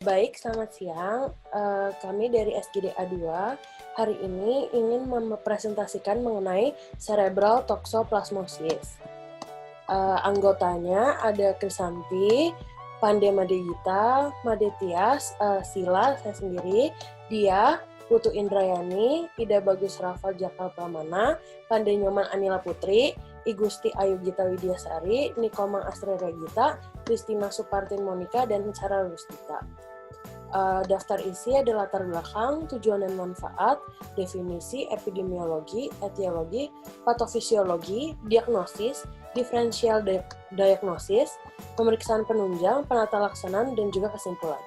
Baik, selamat siang. Kami dari SGDA 2 hari ini ingin mempresentasikan mengenai cerebral toxoplasmosis. Anggotanya ada Krisanti, Pande Madegita, Madetias, Sila, saya sendiri, Dia, Putu Indrayani, Ida Bagus Rafa Jakal Pramana, Pande Nyoman Anila Putri, Igusti Ayu Gita Widyasari, Nikomang Astri Regita, Kristina Supartin Monika, dan Sarah Rustika. Daftar isi ada latar belakang, tujuan dan manfaat, definisi, epidemiologi, etiologi, patofisiologi, diagnosis, diferensial diagnosis, pemeriksaan penunjang, penata laksanaan, dan juga kesimpulan.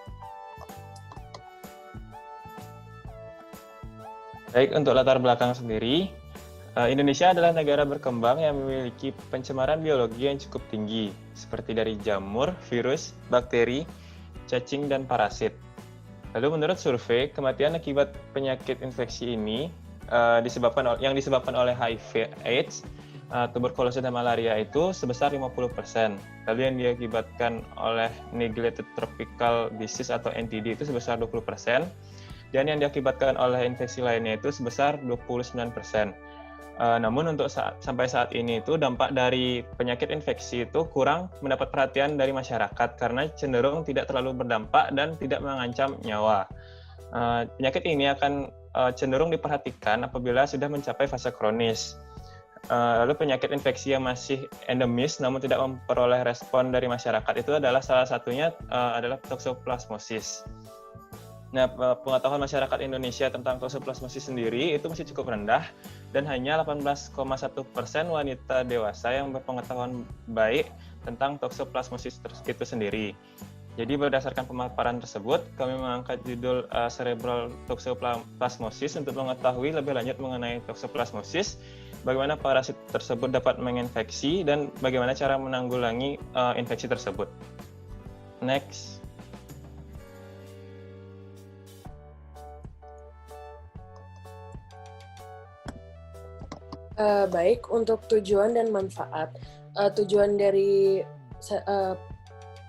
Baik, untuk latar belakang sendiri, Indonesia adalah negara berkembang yang memiliki pencemaran biologi yang cukup tinggi, seperti dari jamur, virus, bakteri, cacing, dan parasit. Lalu menurut survei, kematian akibat penyakit infeksi ini yang disebabkan oleh HIV/AIDS, tuberkulosis dan malaria itu sebesar 50%. Lalu yang diakibatkan oleh neglected tropical disease atau NTD itu sebesar 20%. Dan yang diakibatkan oleh infeksi lainnya itu sebesar 29%. Namun untuk sampai saat ini itu dampak dari penyakit infeksi itu kurang mendapat perhatian dari masyarakat karena cenderung tidak terlalu berdampak dan tidak mengancam nyawa. Penyakit ini akan cenderung diperhatikan apabila sudah mencapai fase kronis. Lalu penyakit infeksi yang masih endemis namun tidak memperoleh respon dari masyarakat itu adalah salah satunya adalah toxoplasmosis. Nah, pengetahuan masyarakat Indonesia tentang toxoplasmosis sendiri itu masih cukup rendah dan hanya 18,1% wanita dewasa yang berpengetahuan baik tentang toxoplasmosis itu sendiri. Jadi berdasarkan pemaparan tersebut, kami mengangkat judul cerebral toxoplasmosis untuk mengetahui lebih lanjut mengenai toxoplasmosis, bagaimana parasit tersebut dapat menginfeksi dan bagaimana cara menanggulangi infeksi tersebut. Next. Baik, untuk tujuan dan manfaat. Tujuan dari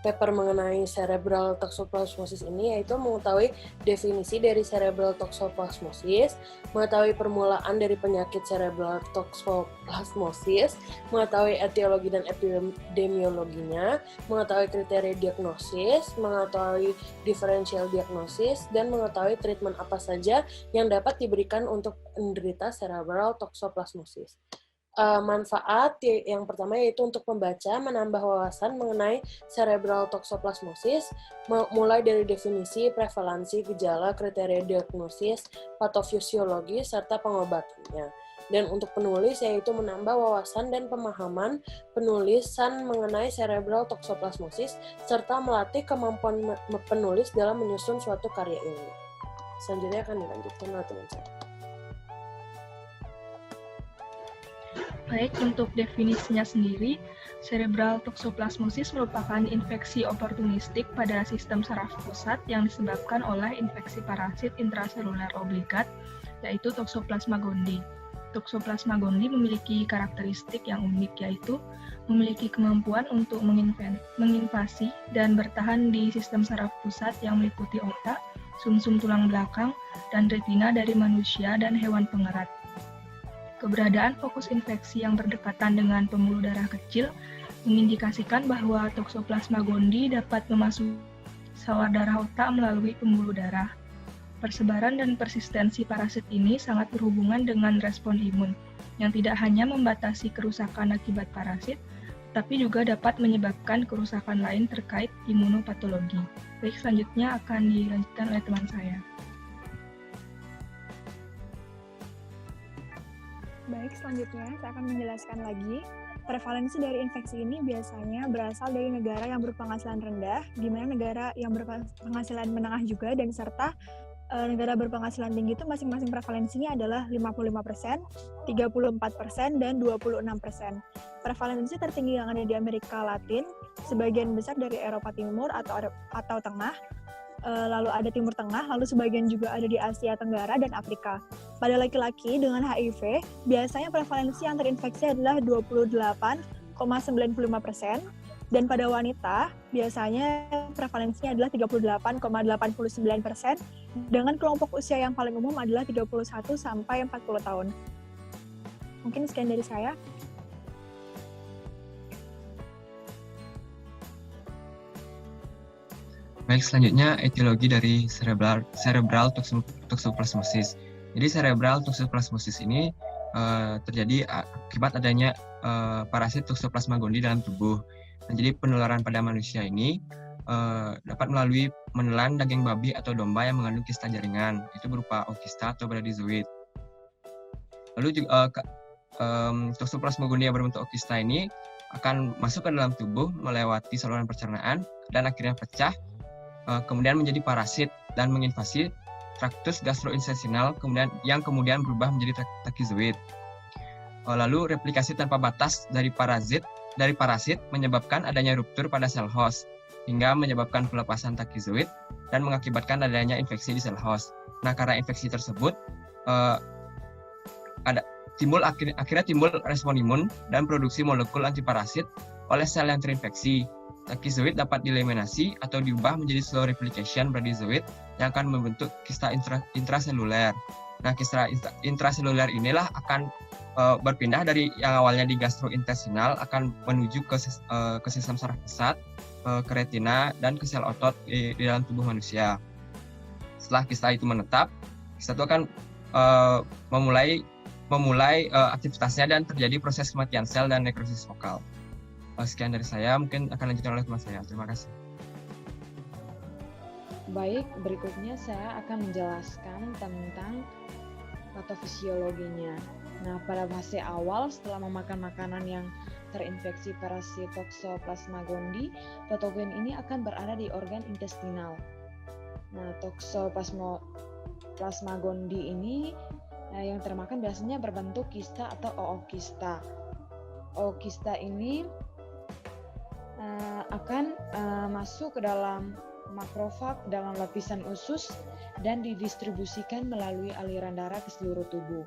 paper mengenai cerebral toxoplasmosis ini yaitu mengetahui definisi dari cerebral toxoplasmosis, mengetahui permulaan dari penyakit cerebral toxoplasmosis, mengetahui etiologi dan epidemiologinya, mengetahui kriteria diagnosis, mengetahui differential diagnosis, dan mengetahui treatment apa saja yang dapat diberikan untuk penderita cerebral toxoplasmosis. Manfaat yang pertama yaitu untuk membaca, menambah wawasan mengenai cerebral toxoplasmosis, mulai dari definisi, prevalensi, gejala, kriteria diagnosis, patofisiologi, serta pengobatannya. Dan untuk penulis yaitu menambah wawasan dan pemahaman penulisan mengenai cerebral toxoplasmosis, serta melatih kemampuan penulis dalam menyusun suatu karya ilmiah. Selanjutnya akan dilanjutkan oleh teman saya. Baik, untuk definisinya sendiri, cerebral toxoplasmosis merupakan infeksi oportunistik pada sistem saraf pusat yang disebabkan oleh infeksi parasit intraseluler obligat, yaitu Toxoplasma gondii. Toxoplasma gondii memiliki karakteristik yang unik, yaitu memiliki kemampuan untuk menginvasi dan bertahan di sistem saraf pusat yang meliputi otak, sumsum tulang belakang, dan retina dari manusia dan hewan pengerat. Keberadaan fokus infeksi yang berdekatan dengan pembuluh darah kecil mengindikasikan bahwa Toxoplasma gondii dapat memasuki sawar darah otak melalui pembuluh darah. Persebaran dan persistensi parasit ini sangat berhubungan dengan respon imun, yang tidak hanya membatasi kerusakan akibat parasit, tapi juga dapat menyebabkan kerusakan lain terkait imunopatologi. Baik, selanjutnya akan dilanjutkan oleh teman saya. Baik, selanjutnya saya akan menjelaskan lagi. Prevalensi dari infeksi ini biasanya berasal dari negara yang berpenghasilan rendah, di mana negara yang berpenghasilan menengah juga, dan serta negara berpenghasilan tinggi itu masing-masing prevalensinya adalah 55%, 34%, dan 26%. Prevalensi tertinggi yang ada di Amerika Latin, sebagian besar dari Eropa Timur atau Tengah, lalu ada Timur Tengah, lalu sebagian juga ada di Asia Tenggara dan Afrika. Pada laki-laki dengan HIV, biasanya prevalensi yang terinfeksi adalah 28,95%, Dan pada wanita, biasanya prevalensinya adalah 38,89%, dengan kelompok usia yang paling umum adalah 31 sampai 40 tahun. Mungkin sekian dari saya. Baik, selanjutnya etiologi dari cerebral toxoplasmosis. Jadi cerebral toxoplasmosis ini terjadi akibat adanya parasit Toxoplasma gondii dalam tubuh. Nah, jadi penularan pada manusia ini dapat melalui menelan daging babi atau domba yang mengandung kista jaringan, itu berupa ookista atau bradyzoid. Lalu juga Toxoplasma gondii yang berbentuk ookista ini akan masuk ke dalam tubuh melewati saluran pencernaan dan akhirnya pecah, kemudian menjadi parasit dan menginvasi traktus gastrointestinal, yang kemudian berubah menjadi takizoid. Lalu replikasi tanpa batas dari parasit menyebabkan adanya ruptur pada sel host, hingga menyebabkan pelepasan takizoid dan mengakibatkan adanya infeksi di sel host. Nah, karena infeksi tersebut akhirnya timbul respon imun dan produksi molekul antiparasit oleh sel yang terinfeksi. Takizoid dapat dieliminasi atau diubah menjadi slow replication bradyzoid yang akan membentuk kista intraseluler. Nah, kista intraseluler inilah akan berpindah dari yang awalnya di gastrointestinal akan menuju ke sistem saraf pusat, ke retina, dan ke sel otot di dalam tubuh manusia. Setelah kista itu menetap, kista itu akan memulai aktivitasnya dan terjadi proses kematian sel dan nekrosis vokal. Sekian dari saya, mungkin akan lanjutkan oleh teman saya. Terima kasih. Baik, berikutnya saya akan menjelaskan tentang patofisiologinya. Nah, pada fase awal setelah memakan makanan yang terinfeksi parasit Toxoplasma gondii, patogen ini akan berada di organ intestinal. Nah, Toxoplasma gondii ini yang termakan biasanya berbentuk kista atau ookista. Ookista ini akan masuk ke dalam makrofag dalam lapisan usus dan didistribusikan melalui aliran darah ke seluruh tubuh.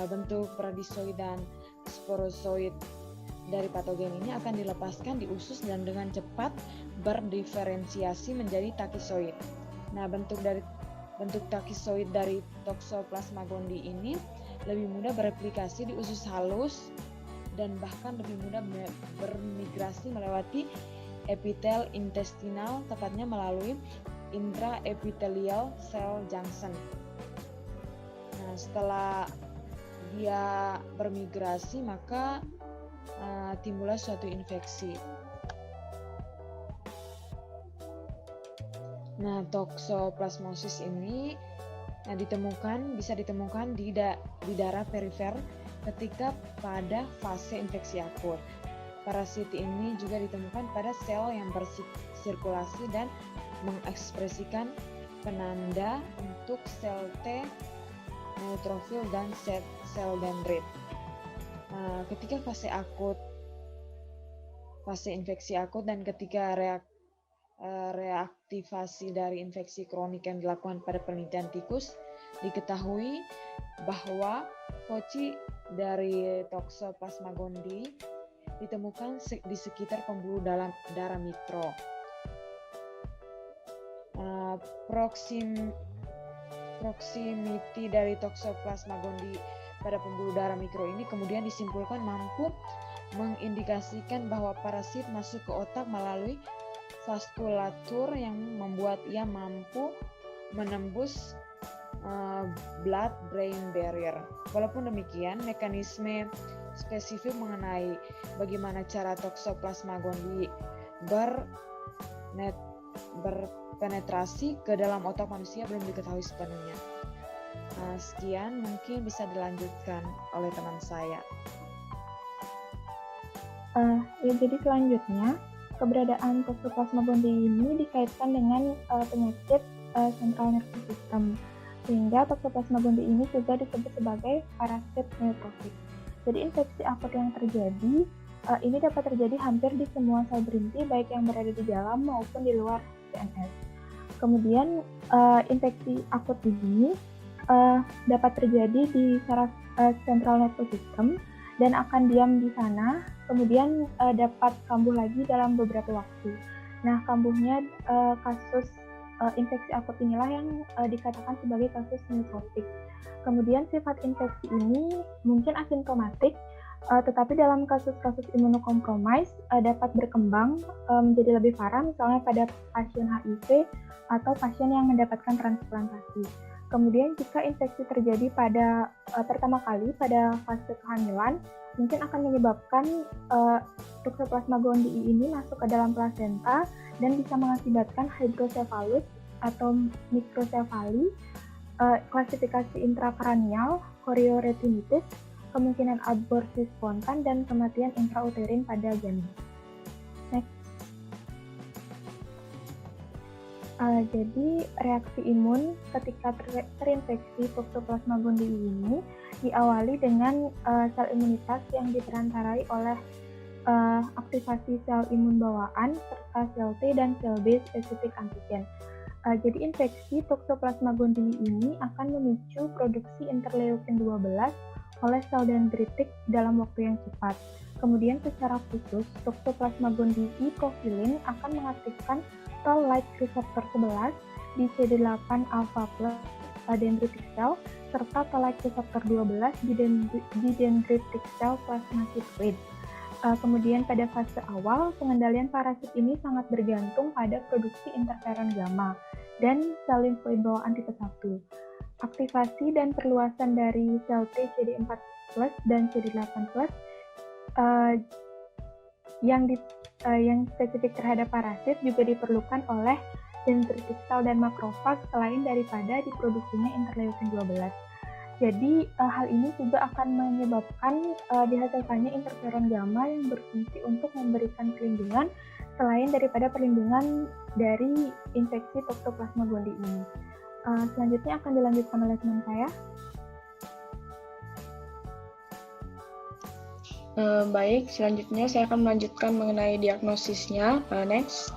Bentuk bradyzoid dan sporozoid dari patogen ini akan dilepaskan di usus dan dengan cepat berdiferensiasi menjadi takizoid. Nah, bentuk takizoid dari Toxoplasma gondii ini lebih mudah bereplikasi di usus halus dan bahkan lebih mudah bermigrasi melewati epitel intestinal, tepatnya melalui intraepithelial cell junction. Nah, setelah dia bermigrasi, maka timbullah suatu infeksi. Nah, toxoplasmosis ini bisa ditemukan di darah perifer ketika pada fase infeksi akut. Parasit ini juga ditemukan pada sel yang bersirkulasi dan mengekspresikan penanda untuk sel T, neutrofil, dan sel dendrit. Ketika fase infeksi akut dan ketika reaktivasi dari infeksi kronik yang dilakukan pada penelitian tikus, diketahui bahwa foci dari Toxoplasma gondii ditemukan di sekitar pembuluh darah mikro. Proximity dari Toxoplasma gondii pada pembuluh darah mikro ini kemudian disimpulkan mampu mengindikasikan bahwa parasit masuk ke otak melalui vaskulatur yang membuat ia mampu menembus blood-brain barrier. Walaupun demikian, mekanisme spesifik mengenai bagaimana cara Toxoplasma gondii berpenetrasi ke dalam otak manusia belum diketahui sepenuhnya. Sekian, mungkin bisa dilanjutkan oleh teman saya. Jadi selanjutnya, keberadaan Toxoplasma gondii ini dikaitkan dengan penyakit central nervous system, sehingga Toxoplasma gondii ini juga disebut sebagai parasit neutrofik. Jadi infeksi akut yang terjadi ini dapat terjadi hampir di semua sel berinti, baik yang berada di dalam maupun di luar CNS. Kemudian infeksi akut ini dapat terjadi di saraf central nervous system dan akan diam di sana, kemudian dapat kambuh lagi dalam beberapa waktu. Nah, kambuhnya kasus infeksi akut inilah yang dikatakan sebagai kasus nekrotik. Kemudian sifat infeksi ini mungkin asimptomatik, tetapi dalam kasus-kasus imunokompromis dapat berkembang menjadi lebih parah, misalnya pada pasien HIV atau pasien yang mendapatkan transplantasi. Kemudian jika infeksi terjadi pada pertama kali pada fase kehamilan, mungkin akan menyebabkan Toxoplasma gondii ini masuk ke dalam plasenta dan bisa mengakibatkan hydrocephalus atau mikrosefali, klasifikasi intrakranial, chorioretinitis, kemungkinan aborsi spontan, dan kematian intrauterin pada janin. Next. Jadi reaksi imun ketika terinfeksi Toxoplasma gondii ini diawali dengan sel imunitas yang diperantarai oleh aktivasi sel imun bawaan serta sel T dan sel B spesifik antigen. Jadi infeksi Toxoplasma gondii ini akan memicu produksi interleukin 12 oleh sel dendritik dalam waktu yang cepat. Kemudian secara khusus, Toxoplasma gondii profilin akan mengaktifkan toll-like receptor 11 di CD8 alpha plus dendritic cell serta toll-like receptor 12 di dendritic cell plasmacytoid. Kemudian pada fase awal, pengendalian parasit ini sangat bergantung pada produksi interferon gamma dan sel limfoid bawaan tipe 1. Aktivasi dan perluasan dari sel T CD4 plus dan CD8 plus yang spesifik terhadap parasit juga diperlukan oleh dendritic cell dan makrofag selain daripada diproduksinya interleukin 12. Jadi hal ini juga akan menyebabkan dihasilkannya interferon gamma yang berfungsi untuk memberikan perlindungan selain daripada perlindungan dari infeksi Toxoplasma gondii ini. Selanjutnya akan dilanjutkan oleh teman saya. Baik, selanjutnya saya akan melanjutkan mengenai diagnosisnya. Next.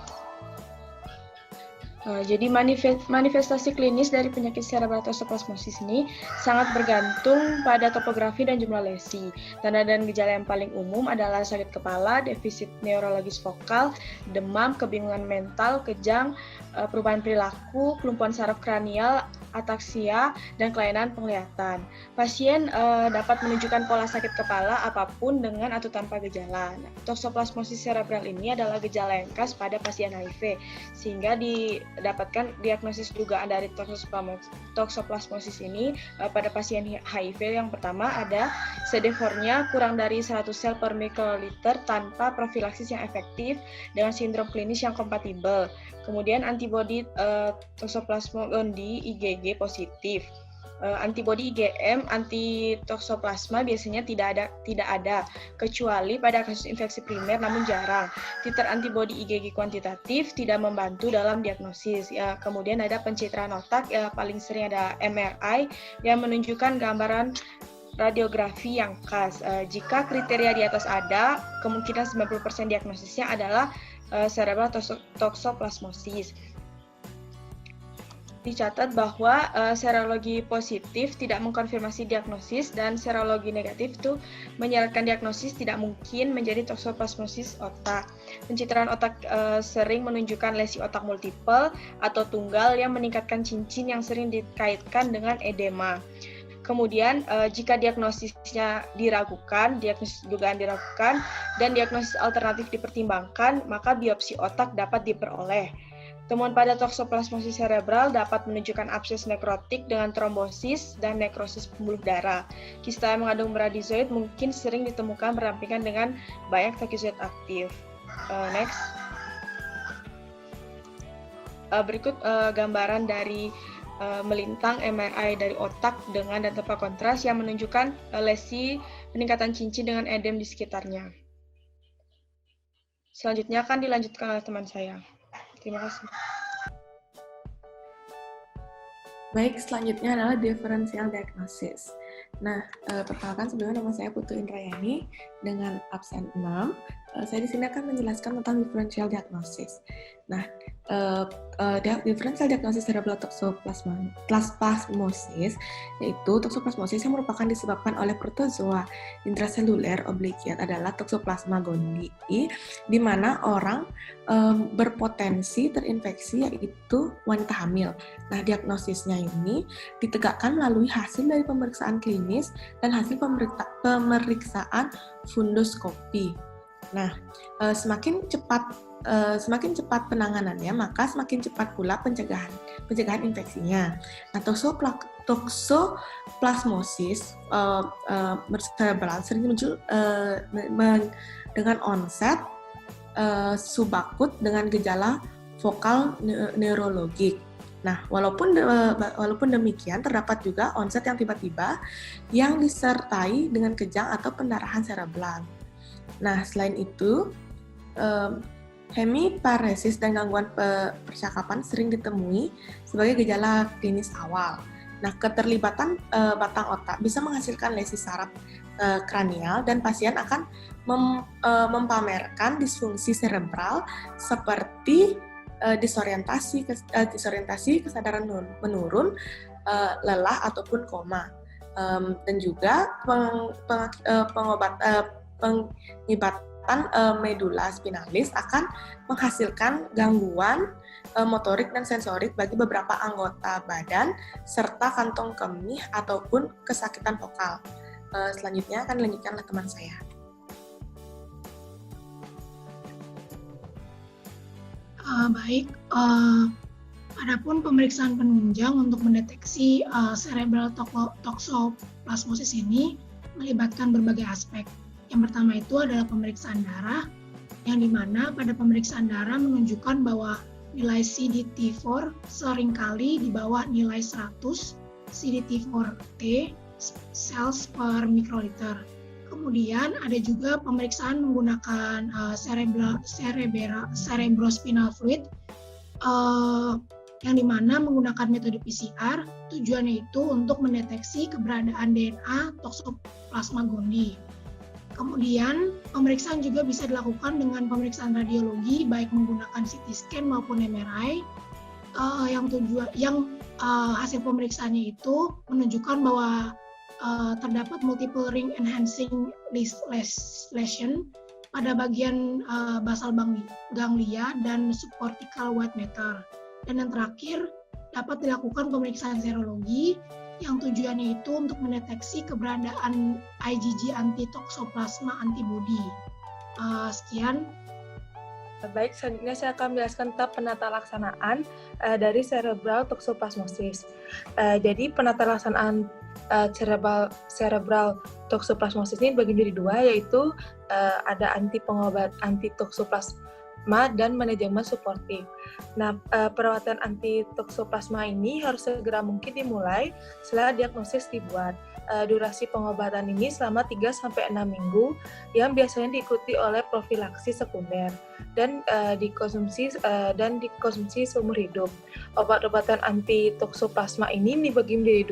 Jadi manifestasi klinis dari penyakit cerebral toxoplasmosis ini sangat bergantung pada topografi dan jumlah lesi. Tanda dan gejala yang paling umum adalah sakit kepala, defisit neurologis vokal, demam, kebingungan mental, kejang, perubahan perilaku, kelumpuhan saraf kranial, ataksia, dan kelainan penglihatan. Pasien dapat menunjukkan pola sakit kepala apapun dengan atau tanpa gejala. Nah, toxoplasmosis cerebral ini adalah gejala yang khas pada pasien HIV, sehingga didapatkan diagnosis dugaan dari toxoplasmosis ini pada pasien HIV. Yang pertama ada CD4-nya kurang dari 100 sel per mikroliter tanpa profilaksis yang efektif dengan sindrom klinis yang kompatibel. Kemudian antibodi Toxoplasma gondii IgG positif. Antibodi IgM anti toxoplasma biasanya tidak ada kecuali pada kasus infeksi primer namun jarang. Titer antibodi IgG kuantitatif tidak membantu dalam diagnosis. Ya, kemudian ada pencitraan otak, ya paling sering ada MRI yang menunjukkan gambaran radiografi yang khas. Jika kriteria di atas ada, kemungkinan 90% diagnosisnya adalah cerebral toxoplasmosis. Dicatat bahwa serologi positif tidak mengkonfirmasi diagnosis dan serologi negatif itu menyarankan diagnosis tidak mungkin menjadi toxoplasmosis otak. Pencitraan otak sering menunjukkan lesi otak multiple atau tunggal yang meningkatkan cincin yang sering dikaitkan dengan edema. Kemudian jika diagnosisnya diragukan, diagnosis dugaan diragukan, dan diagnosis alternatif dipertimbangkan, maka biopsi otak dapat diperoleh. Temuan pada toxoplasmosis cerebral dapat menunjukkan abses nekrotik dengan trombosis dan nekrosis pembuluh darah. Kista yang mengandung bradizoid mungkin sering ditemukan berdampingan dengan banyak tokizoid aktif. Next. Berikut gambaran dari melintang MRI dari otak dengan dan tanpa kontras yang menunjukkan lesi peningkatan cincin dengan edem di sekitarnya. Selanjutnya akan dilanjutkan oleh teman saya. Terima kasih. Baik, selanjutnya adalah differential diagnosis. Nah, perkenalkan sebelumnya nama saya Putu Indrayani dengan absen 6. Saya di sini akan menjelaskan tentang differential diagnosis. Nah, differential diagnosis cerebral toxoplasmosis yaitu toxoplasmosis yang merupakan disebabkan oleh protozoa intraseluler obliviate adalah Toxoplasma gondii, di mana orang berpotensi terinfeksi yaitu wanita hamil. Nah, diagnosisnya ini ditegakkan melalui hasil dari pemeriksaan klinis dan hasil pemeriksaan fundoskopi. Nah, semakin cepat penanganannya, maka semakin cepat pula pencegahan infeksinya. Nah, toxoplasmosis cerebral sering muncul dengan onset subakut dengan gejala vokal neurologik. Nah, walaupun demikian, terdapat juga onset yang tiba-tiba yang disertai dengan kejang atau pendarahan cerebral. Nah, selain itu, hemiparesis dan gangguan percakapan sering ditemui sebagai gejala klinis awal. Nah, keterlibatan batang otak bisa menghasilkan lesi saraf kranial dan pasien akan mempamerkan disfungsi cerebral seperti disorientasi, kesadaran menurun, lelah ataupun koma, dan juga pengobatan medula spinalis akan menghasilkan gangguan motorik dan sensorik bagi beberapa anggota badan serta kantong kemih ataupun kesakitan vokal. Selanjutnya akan dilanjutkan oleh teman saya. Baik, adapun pemeriksaan penunjang untuk mendeteksi cerebral toxoplasmosis ini melibatkan berbagai aspek. Yang pertama itu adalah pemeriksaan darah, yang dimana pada pemeriksaan darah menunjukkan bahwa nilai CDT4 seringkali di bawah nilai 100 CDT4T cells per mikroliter. Kemudian ada juga pemeriksaan menggunakan cerebrospinal fluid, yang dimana menggunakan metode PCR. Tujuannya itu untuk mendeteksi keberadaan DNA Toxoplasma gondii. Kemudian pemeriksaan juga bisa dilakukan dengan pemeriksaan radiologi baik menggunakan CT scan maupun MRI, yang hasil pemeriksaannya itu menunjukkan bahwa terdapat multiple ring enhancing lesion pada bagian basal ganglia dan subcortical white matter. Dan yang terakhir, dapat dilakukan pemeriksaan serologi yang tujuannya itu untuk mendeteksi keberadaan IgG anti-toxoplasma antibody. Sekian. Baik, selanjutnya saya akan menjelaskan tentang penata laksanaan dari cerebral toxoplasmosis. Jadi penata laksanaan cerebral toxoplasmosis ini bagi menjadi dua, yaitu ada anti-toxoplasma dan manajemen suportif. Nah, perawatan anti-toxoplasma ini harus segera mungkin dimulai setelah diagnosis dibuat. Durasi pengobatan ini selama 3-6 minggu yang biasanya diikuti oleh profilaksi sekunder dan dikonsumsi seumur hidup. Obat-obatan anti-toxoplasma ini dibagi menjadi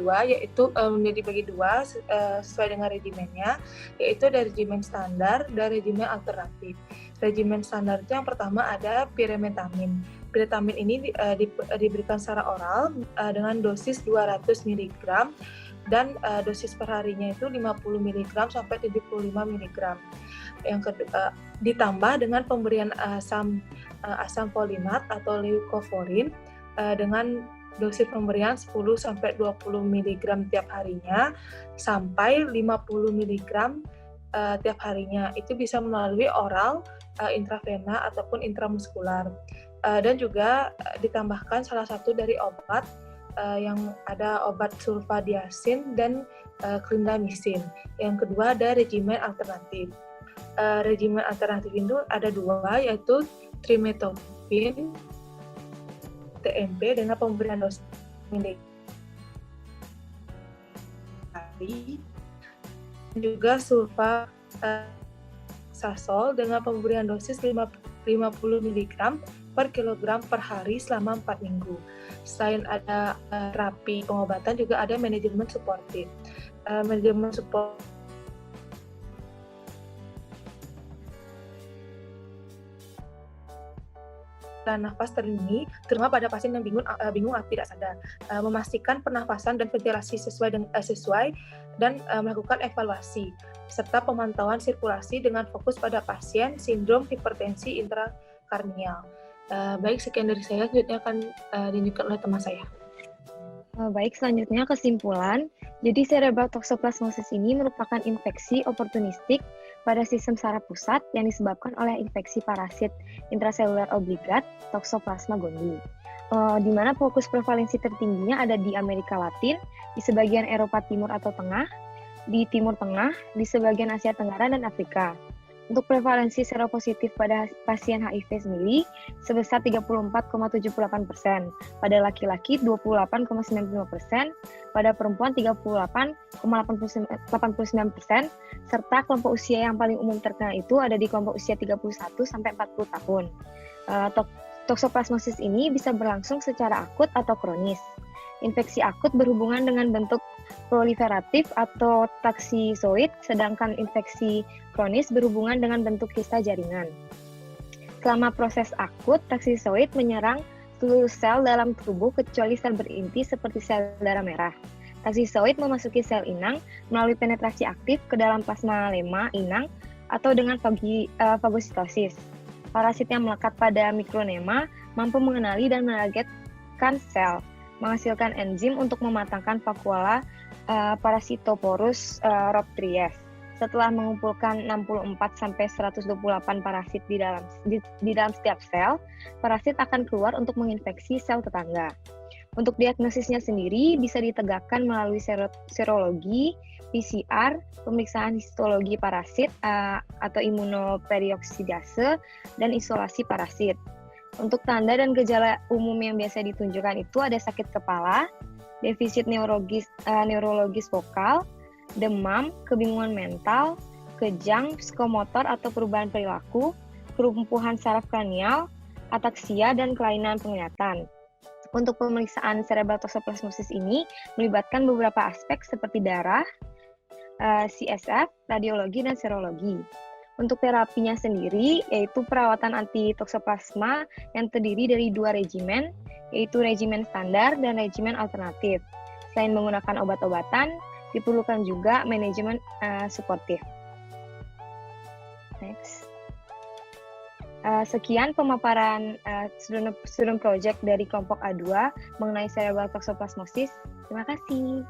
dua, sesuai dengan regimennya, yaitu ada regimen standar dan regimen alternatif. Regimen standar itu yang pertama ada piremetamin. Piremetamin ini diberikan secara oral dengan dosis 200 mg dan dosis per harinya itu 50 mg sampai 75 mg. Yang kedua ditambah dengan pemberian asam folinat atau leukovorin dengan dosis pemberian 10 sampai 20 mg tiap harinya sampai 50 mg tiap harinya. Itu bisa melalui oral, intravena ataupun intramuskular. Dan juga ditambahkan salah satu dari obat yang ada obat sulfadiazin dan clindamycin. Yang kedua ada regimen alternatif. Regimen alternatif itu ada dua, yaitu trimetopin TMP dengan pemberian dosis mg dan juga sulfaxazole dengan pemberian dosis 50 mg per kilogram per hari selama 4 minggu. Selain ada terapi pengobatan, juga ada manajemen suportif. manajemen support nafas terlindungi, terutama pada pasien yang bingung atau tidak sadar, memastikan pernafasan dan ventilasi sesuai dan melakukan evaluasi serta pemantauan sirkulasi dengan fokus pada pasien sindrom hipertensi intrakarnial. Baik, sekian dari saya. Selanjutnya akan dilanjutkan oleh teman saya. Baik, selanjutnya kesimpulan. Jadi cerebral toxoplasmosis ini merupakan infeksi oportunistik pada sistem saraf pusat yang disebabkan oleh infeksi parasit intraseluler obligat Toxoplasma gondii. Di mana fokus prevalensi tertingginya ada di Amerika Latin, di sebagian Eropa Timur atau Tengah, di Timur Tengah, di sebagian Asia Tenggara dan Afrika. Untuk prevalensi seropositif pada pasien HIV sendiri sebesar 34,78%, pada laki-laki 28,95%, pada perempuan 38,89%, serta kelompok usia yang paling umum terkena itu ada di kelompok usia 31 sampai 40 tahun. Toxoplasmosis ini bisa berlangsung secara akut atau kronis. Infeksi akut berhubungan dengan bentuk proliferatif atau taksisoid, sedangkan infeksi kronis berhubungan dengan bentuk kista jaringan. Selama proses akut, taksisoid menyerang seluruh sel dalam tubuh kecuali sel berinti seperti sel darah merah. Taksisoid memasuki sel inang melalui penetrasi aktif ke dalam plasma lema inang atau dengan fagositosis. Parasit yang melekat pada mikronema mampu mengenali dan menargetkan sel, menghasilkan enzim untuk mematangkan vakuola Parasitoporus rhoptries. Setelah mengumpulkan 64-128 parasit di dalam setiap sel, parasit akan keluar untuk menginfeksi sel tetangga. Untuk diagnosisnya sendiri bisa ditegakkan melalui serologi, PCR, pemeriksaan histologi parasit atau imunoperioxidase, dan isolasi parasit. Untuk tanda dan gejala umum yang biasa ditunjukkan itu ada sakit kepala, defisit neurologis vokal, demam, kebingungan mental, kejang, psikomotor atau perubahan perilaku, kelumpuhan saraf kranial, ataksia, dan kelainan penglihatan. Untuk pemeriksaan cerebral toxoplasmosis ini melibatkan beberapa aspek seperti darah, CSF, radiologi, dan serologi. Untuk terapinya sendiri, yaitu perawatan anti-toxoplasma yang terdiri dari 2 regimen, yaitu regimen standar dan regimen alternatif. Selain menggunakan obat-obatan, diperlukan juga manajemen suportif. Next. Sekian pemaparan student project dari kelompok A2 mengenai cerebral toxoplasmosis. Terima kasih.